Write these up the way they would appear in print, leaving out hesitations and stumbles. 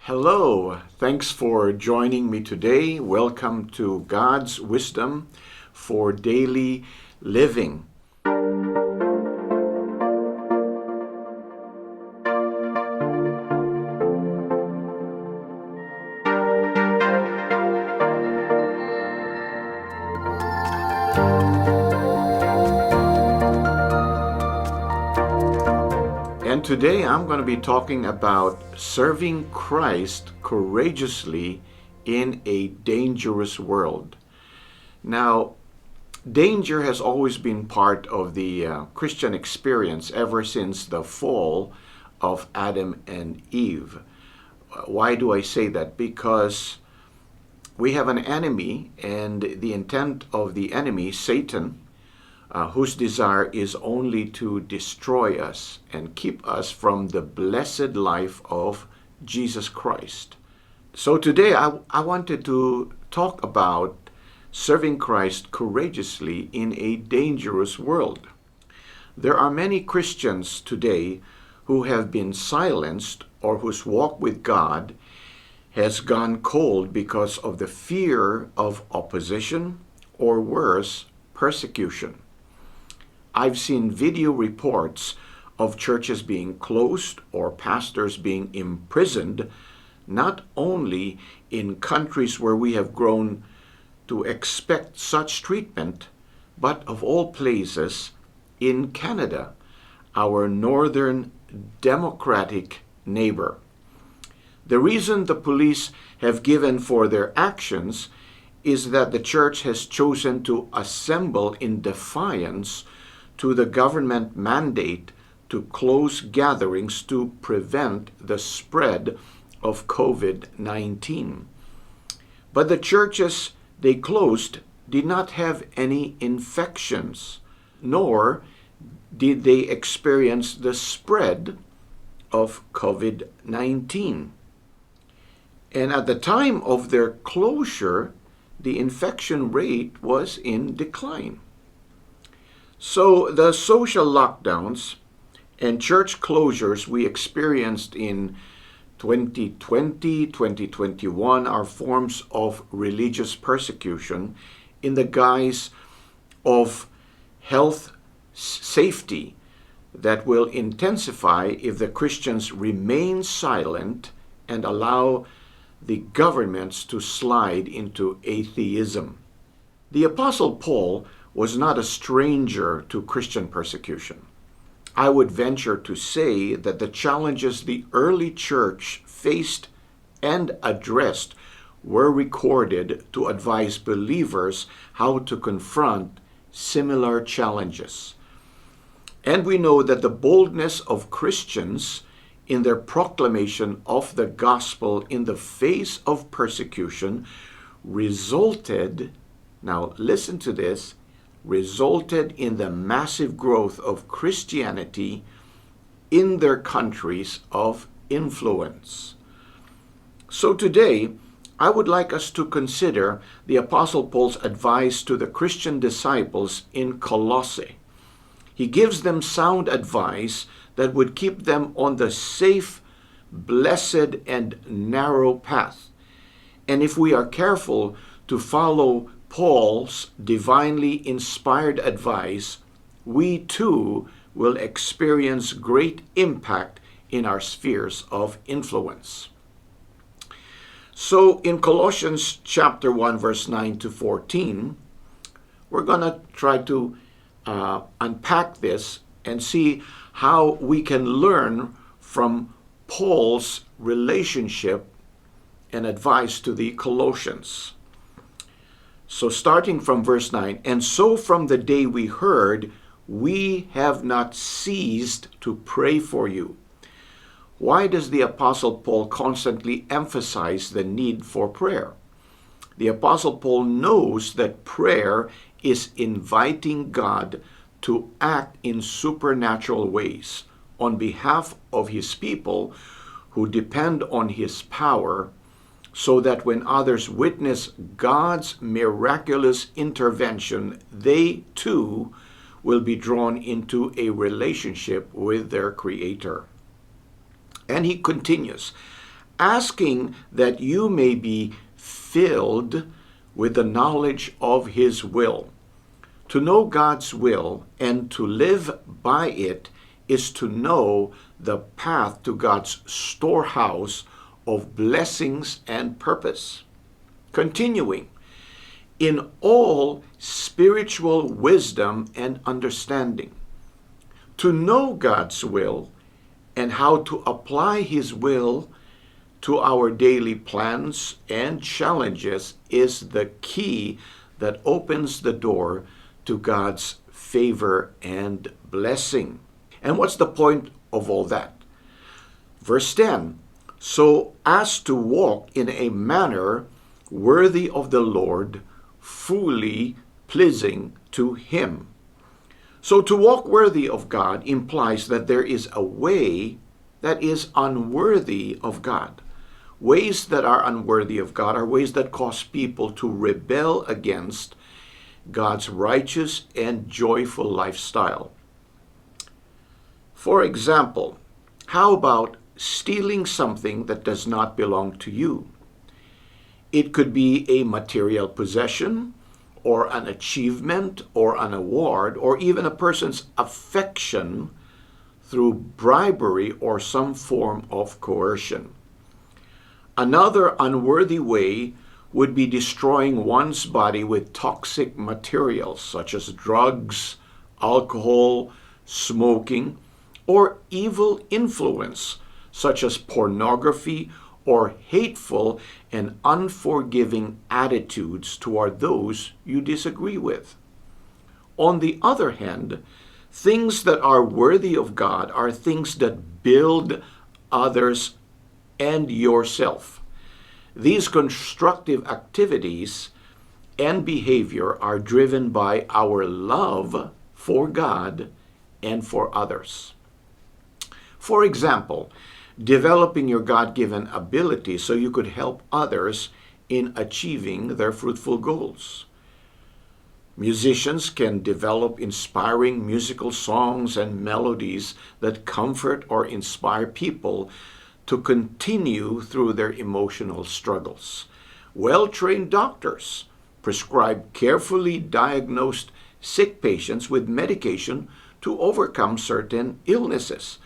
Hello, thanks for joining me today. Welcome to God's Wisdom for Daily Living. And today I'm going to be talking about serving Christ courageously in a dangerous world. Now, danger has always been part of the Christian experience ever since the fall of Adam and Eve. Why do I say that? Because we have an enemy, and the intent of the enemy, Satan, whose desire is only to destroy us and keep us from the blessed life of Jesus Christ. So today I wanted to talk about serving Christ courageously in a dangerous world. There are many Christians today who have been silenced or whose walk with God has gone cold because of the fear of opposition or worse, persecution. I've seen video reports of churches being closed or pastors being imprisoned, not only in countries where we have grown to expect such treatment, but of all places in Canada, our northern democratic neighbor. The reason the police have given for their actions is that the church has chosen to assemble in defiance to the government mandate to close gatherings to prevent the spread of COVID-19. But the churches they closed did not have any infections, nor did they experience the spread of COVID-19. And at the time of their closure, the infection rate was in decline. So the social lockdowns and church closures we experienced in 2020, 2021 are forms of religious persecution in the guise of health safety that will intensify if the Christians remain silent and allow the governments to slide into atheism. The Apostle Paul was not a stranger to Christian persecution. I would venture to say that the challenges the early church faced and addressed were recorded to advise believers how to confront similar challenges. And we know that the boldness of Christians in their proclamation of the gospel in the face of persecution resulted, now listen to this, resulted in the massive growth of Christianity in their countries of influence. So today, I would like us to consider the Apostle Paul's advice to the Christian disciples in Colossae. He gives them sound advice that would keep them on the safe, blessed, and narrow path. And if we are careful to follow Paul's divinely inspired advice, we too will experience great impact in our spheres of influence. So in Colossians chapter 1, verse 9 to 14, we're going to try to unpack this and see how we can learn from Paul's relationship and advice to the Colossians. So starting from verse 9, and so from the day we heard, we have not ceased to pray for you. Why does the Apostle Paul constantly emphasize the need for prayer? The Apostle Paul knows that prayer is inviting God to act in supernatural ways on behalf of his people who depend on his power, so that when others witness God's miraculous intervention, they too will be drawn into a relationship with their Creator. And he continues, asking that you may be filled with the knowledge of his will. To know God's will and to live by it is to know the path to God's storehouse of blessings and purpose. Continuing, in all spiritual wisdom and understanding. To know God's will and how to apply his will to our daily plans and challenges is the key that opens the door to God's favor and blessing. And what's the point of all that? Verse 10, so as to walk in a manner worthy of the Lord, fully pleasing to him. So to walk worthy of God implies that there is a way that is unworthy of God. Ways that are unworthy of God are ways that cause people to rebel against God's righteous and joyful lifestyle. For example, how about stealing something that does not belong to you? It could be a material possession, or an achievement, or an award, or even a person's affection through bribery or some form of coercion. Another unworthy way would be destroying one's body with toxic materials such as drugs, alcohol, smoking, or evil influence such as pornography or hateful and unforgiving attitudes toward those you disagree with. On the other hand, things that are worthy of God are things that build others and yourself. These constructive activities and behavior are driven by our love for God and for others. For example, developing your God-given ability so you could help others in achieving their fruitful goals. Musicians can develop inspiring musical songs and melodies that comfort or inspire people to continue through their emotional struggles. Well-trained doctors prescribe carefully diagnosed sick patients with medication to overcome certain illnesses.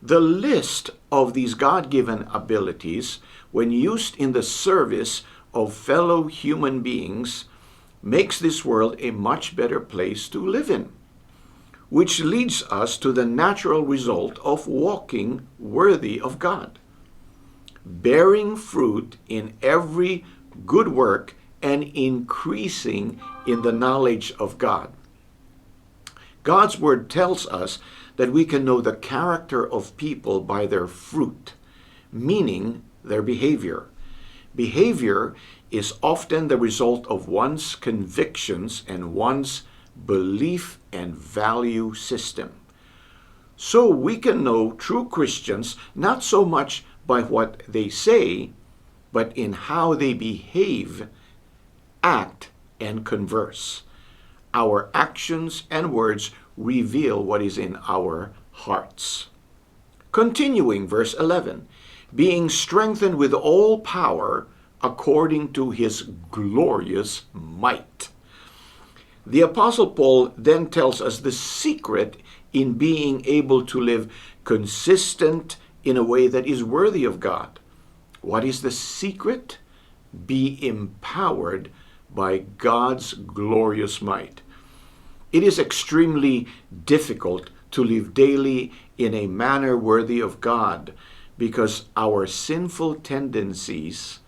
The list of these God-given abilities, when used in the service of fellow human beings, makes this world a much better place to live in, which leads us to the natural result of walking worthy of God, bearing fruit in every good work and increasing in the knowledge of God. God's word tells us that we can know the character of people by their fruit, meaning their behavior. Behavior is often the result of one's convictions and one's belief and value system. So we can know true Christians not so much by what they say, but in how they behave, act, and converse. Our actions and words reveal what is in our hearts. Continuing, verse 11, being strengthened with all power according to his glorious might. The Apostle Paul then tells us the secret in being able to live consistent in a way that is worthy of God. What is the secret? Be empowered by God's glorious might. It is extremely difficult to live daily in a manner worthy of God because our sinful tendencies,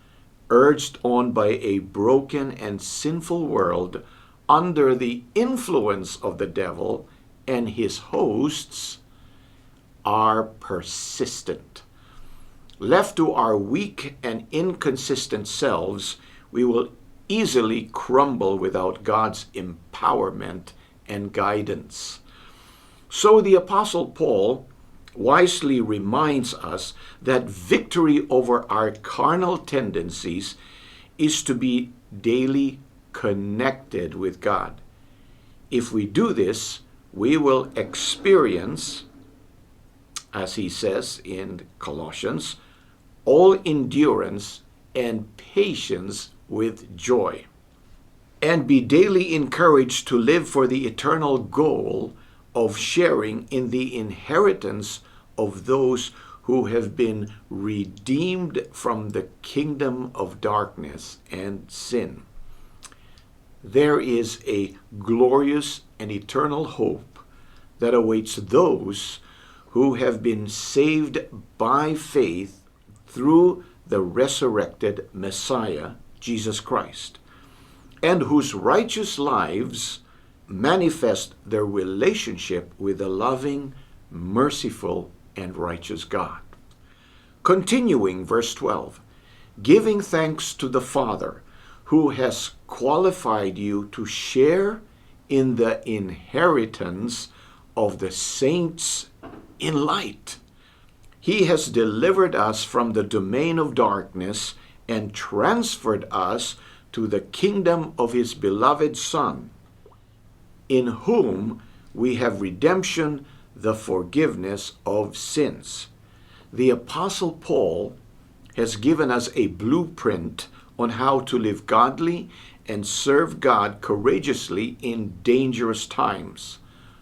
urged on by a broken and sinful world under the influence of the devil and his hosts, are persistent. Left to our weak and inconsistent selves, we will easily crumble without God's empowerment and guidance. So the Apostle Paul wisely reminds us that victory over our carnal tendencies is to be daily connected with God. If we do this, we will experience, as he says in Colossians, all endurance and patience with joy. And be daily encouraged to live for the eternal goal of sharing in the inheritance of those who have been redeemed from the kingdom of darkness and sin. There is a glorious and eternal hope that awaits those who have been saved by faith through the resurrected Messiah, Jesus Christ, and whose righteous lives manifest their relationship with the loving, merciful, and righteous God. Continuing verse 12, giving thanks to the Father who has qualified you to share in the inheritance of the saints in light. He has delivered us from the domain of darkness and transferred us to the kingdom of his beloved Son, in whom we have redemption, the forgiveness of sins. The Apostle Paul has given us a blueprint on how to live godly and serve God courageously in dangerous times.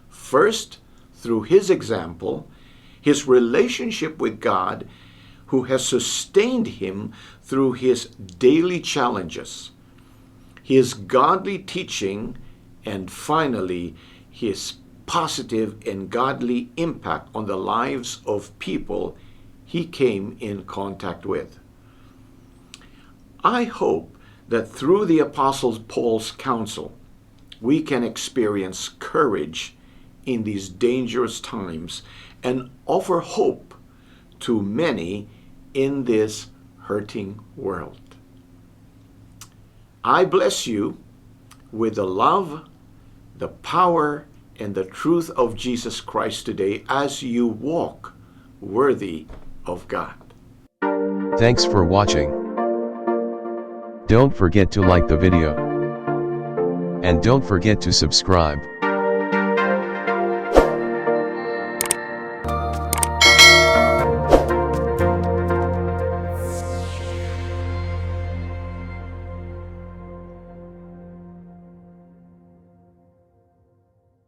First, through his example, his relationship with God, who has sustained him through his daily challenges, his godly teaching, and finally, his positive and godly impact on the lives of people he came in contact with. I hope that through the Apostle Paul's counsel, we can experience courage in these dangerous times and offer hope to many in this hurting world. I bless you with the love, the power, and the truth of Jesus Christ today as you walk worthy of God. Thanks for watching. Don't forget to like the video. And don't forget to subscribe.